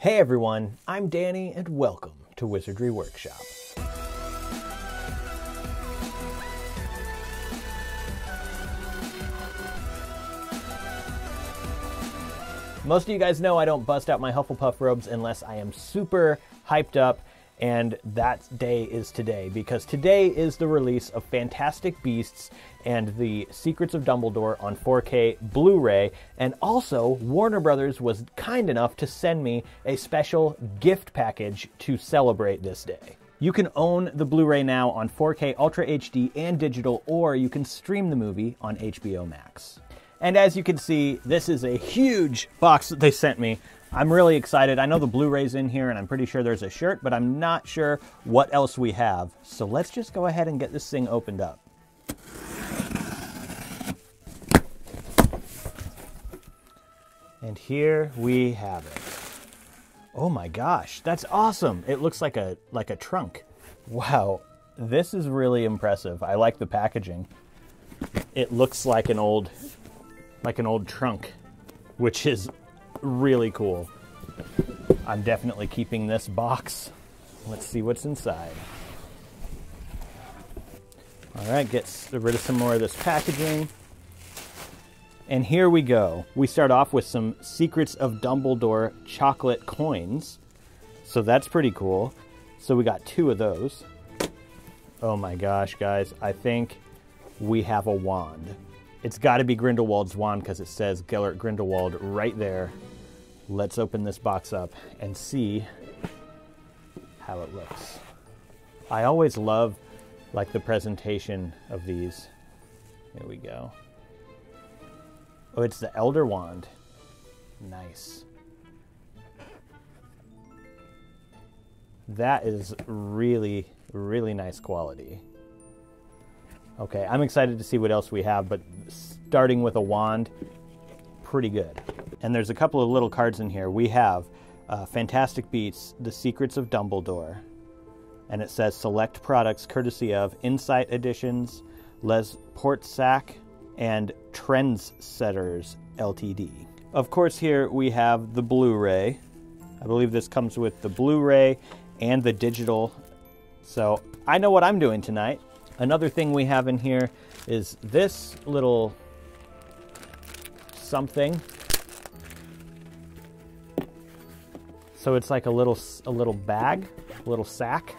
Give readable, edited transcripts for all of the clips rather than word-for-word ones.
Hey everyone, I'm Danny and welcome to Wizardry Workshop. Most of you guys know I don't bust out my Hufflepuff robes unless I am super hyped up, and that day is today, because today is the release of Fantastic Beasts and the Secrets of Dumbledore on 4K Blu-ray, and also Warner Brothers was kind enough to send me a special gift package to celebrate this day. You can own the Blu-ray now on 4K Ultra HD and digital, or you can stream the movie on HBO Max. And as you can see, this is a huge box that they sent me. I'm really excited. I know the Blu-ray's in here, and I'm pretty sure there's a shirt, but I'm not sure what else we have. So let's just go ahead and get this thing opened up. And here we have it. Oh my gosh, that's awesome. It looks like a trunk. Wow, this is really impressive. I like the packaging. It looks like an old trunk, which is really cool. I'm definitely keeping this box. Let's see what's inside. All right, get rid of some more of this packaging. And here we go. We start off with some Secrets of Dumbledore chocolate coins. So that's pretty cool. So we got 2 of those. Oh my gosh, guys. I think we have a wand. It's got to be Grindelwald's wand because it says Gellert Grindelwald right there. Let's open this box up and see how it looks. I always love like the presentation of these. Here we go. Oh, it's the Elder Wand. Nice. That is really, really nice quality. Okay, I'm excited to see what else we have, but starting with a wand, pretty good. And there's a couple of little cards in here. We have Fantastic Beasts, The Secrets of Dumbledore. And it says select products courtesy of Insight Editions, Les Portsac, and Trendsetters Ltd. Of course, here we have the Blu-ray. I believe this comes with the Blu-ray and the digital. So I know what I'm doing tonight. Another thing we have in here is this little something. So it's like a little bag, a little sack.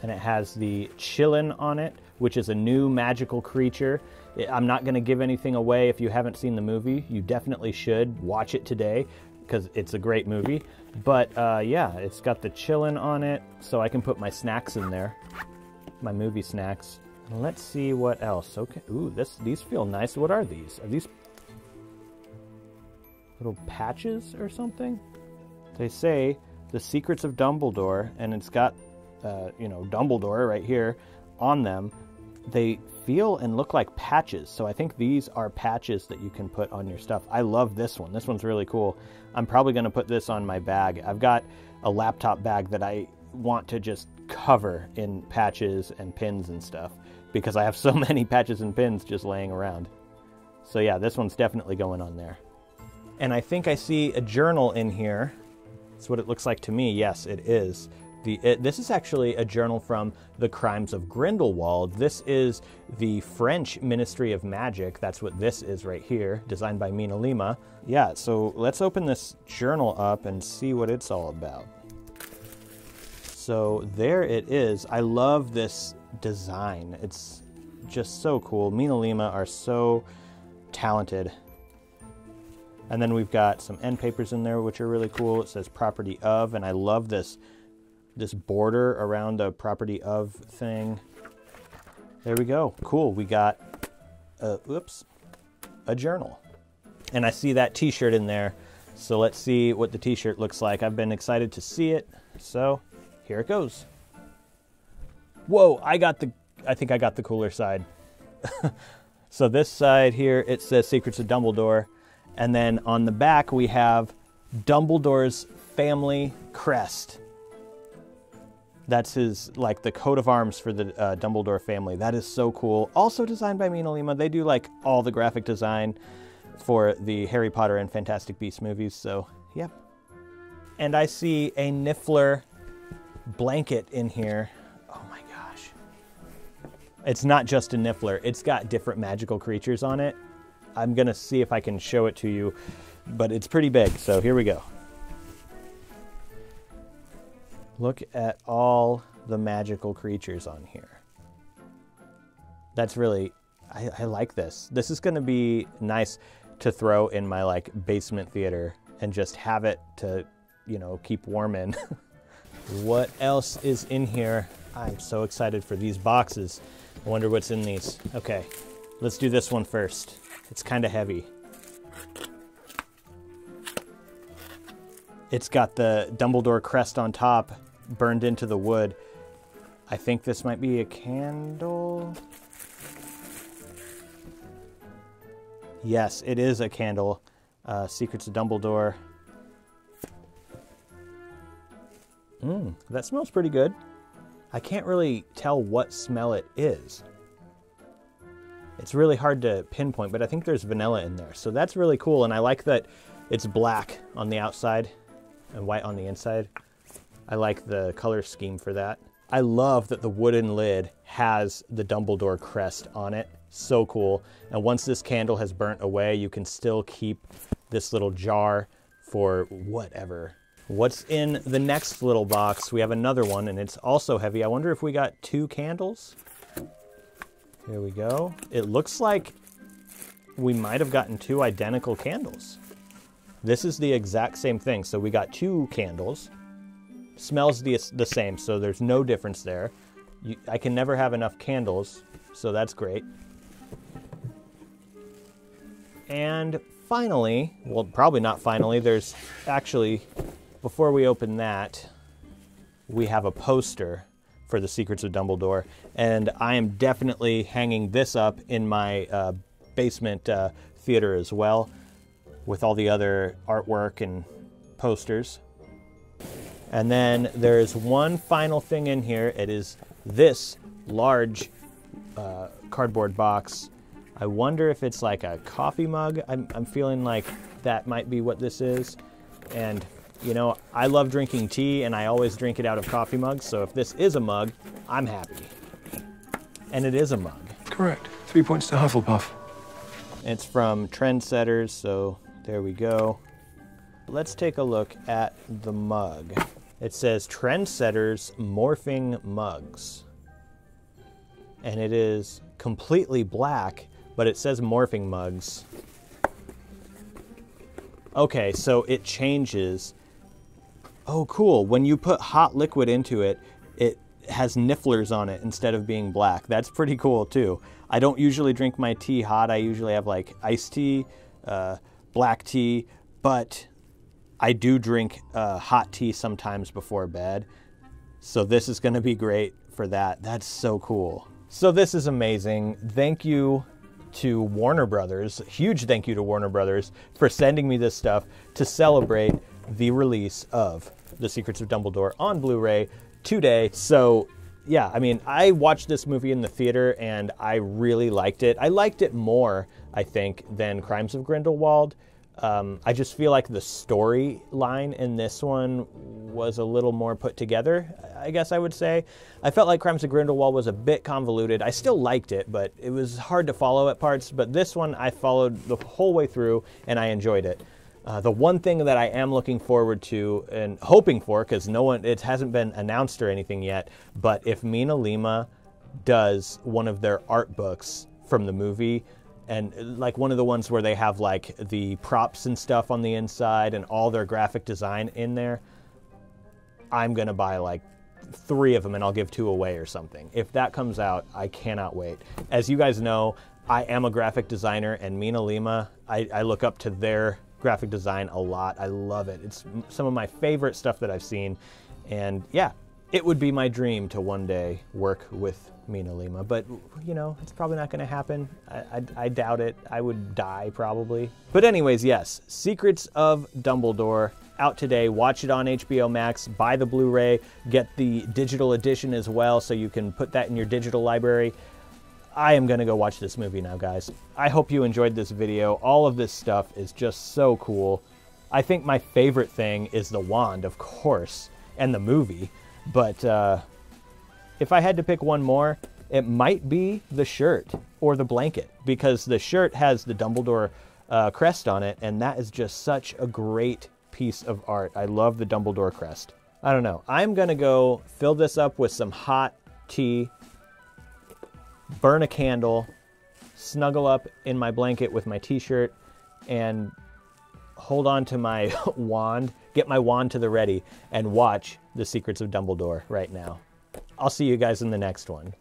And it has the Chillin on it, which is a new magical creature. I'm not going to give anything away if you haven't seen the movie. You definitely should watch it today because it's a great movie. But yeah, it's got the Chillin on it, so I can put my snacks in there, my movie snacks. Let's see what else. Okay, ooh, these feel nice. What are these? Are these little patches or something? They say The Secrets of Dumbledore, and it's got Dumbledore right here on them. They feel and look like patches, so I think these are patches that you can put on your stuff. I love this one. This one's really cool. I'm probably going to put this on my bag. I've got a laptop bag that I want to just cover in patches and pins and stuff because I have so many patches and pins just laying around. So yeah, this one's definitely going on there. And I think I see a journal in here. That's what it looks like to me. Yes, it is. This is actually a journal from the Crimes of Grindelwald. This is the French Ministry of Magic. That's what this is right here, designed by Mina Lima. Yeah, so let's open this journal up and see what it's all about. So there it is. I love this design. It's just so cool. Mina Lima are so talented. And then we've got some end papers in there, which are really cool. It says property of, and I love this border around the property of thing. There we go. Cool. We got a journal. And I see that t-shirt in there. So let's see what the t-shirt looks like. I've been excited to see it. So here it goes. Whoa, I think I got the cooler side. So this side here, it says Secrets of Dumbledore. And then on the back, we have Dumbledore's family crest. That's his, like, the coat of arms for the Dumbledore family. That is so cool. Also designed by Mina Lima. They do, like, all the graphic design. for the Harry Potter and Fantastic Beasts movies, so yep. And I see a Niffler blanket in here. Oh my gosh. It's not just a Niffler, it's got different magical creatures on it. I'm gonna see if I can show it to you, but it's pretty big, so here we go. Look at all the magical creatures on here. That's really, I like this. This is gonna be nice to throw in my like basement theater and just have it to, you know, keep warm in. What else is in here? I'm so excited for these boxes. I wonder what's in these. Okay, let's do this one first. It's kind of heavy. It's got the Dumbledore crest on top, burned into the wood. I think this might be a candle. Yes, it is a candle. Secrets of Dumbledore. That smells pretty good. I can't really tell what smell it is. It's really hard to pinpoint, but I think there's vanilla in there. So that's really cool, and I like that it's black on the outside and white on the inside. I like the color scheme for that. I love that the wooden lid has the Dumbledore crest on it. So cool. And once this candle has burnt away, you can still keep this little jar for whatever. What's in the next little box? We have another one, and it's also heavy. I wonder if we got 2 candles. Here we go. It looks like we might have gotten 2 identical candles. This is the exact same thing. So we got 2 candles. Smells the same, so there's no difference there. I can never have enough candles, so that's great. And finally, well, probably not finally, there's actually, before we open that, we have a poster for the Secrets of Dumbledore, and I am definitely hanging this up in my basement theater as well, with all the other artwork and posters. And then there's one final thing in here. It is this large cardboard box. I wonder if it's like a coffee mug. I'm feeling like that might be what this is. And you know, I love drinking tea, and I always drink it out of coffee mugs, so if this is a mug, I'm happy. And it is a mug. Correct. 3 points to Hufflepuff. It's from Trendsetters, so there we go. Let's take a look at the mug. It says Trendsetters Morphing Mugs. And it is completely black, but it says Morphing Mugs. Okay, so it changes. Oh, cool. When you put hot liquid into it, it has nifflers on it instead of being black. That's pretty cool, too. I don't usually drink my tea hot. I usually have, like, iced tea, black tea, but I do drink hot tea sometimes before bed. So this is going to be great for that. That's so cool. So this is amazing. Thank you to Warner Brothers, huge thank you to Warner Brothers for sending me this stuff to celebrate the release of The Secrets of Dumbledore on Blu-ray today. So yeah, I mean, I watched this movie in the theater and I really liked it. I liked it more, I think, than Crimes of Grindelwald. I just feel like the storyline in this one was a little more put together, I guess I would say. I felt like Crimes of Grindelwald was a bit convoluted. I still liked it, but it was hard to follow at parts. But this one I followed the whole way through, and I enjoyed it. The one thing that I am looking forward to and hoping for, because it hasn't been announced or anything yet, but if Mina Lima does one of their art books from the movie, and like one of the ones where they have like the props and stuff on the inside and all their graphic design in there, I'm going to buy like 3 of them and I'll give 2 away or something. If that comes out, I cannot wait. As you guys know, I am a graphic designer, and Mina Lima, I look up to their graphic design a lot. I love it. It's some of my favorite stuff that I've seen. And yeah, it would be my dream to one day work with Mina Lima, but you know, it's probably not going to happen. I doubt it. I would die probably. But anyways, yes, Secrets of Dumbledore out today. Watch it on HBO Max. Buy the Blu-ray. Get the digital edition as well, so you can put that in your digital library. I am going to go watch this movie now, guys. I hope you enjoyed this video. All of this stuff is just so cool. I think my favorite thing is the wand, of course, and the movie. But if I had to pick one more, it might be the shirt or the blanket, because the shirt has the Dumbledore crest on it, and that is just such a great piece of art. I love the Dumbledore crest. I don't know. I'm going to go fill this up with some hot tea, burn a candle, snuggle up in my blanket with my t-shirt, and hold on to my wand, get my wand to the ready, and watch The Secrets of Dumbledore right now. I'll see you guys in the next one.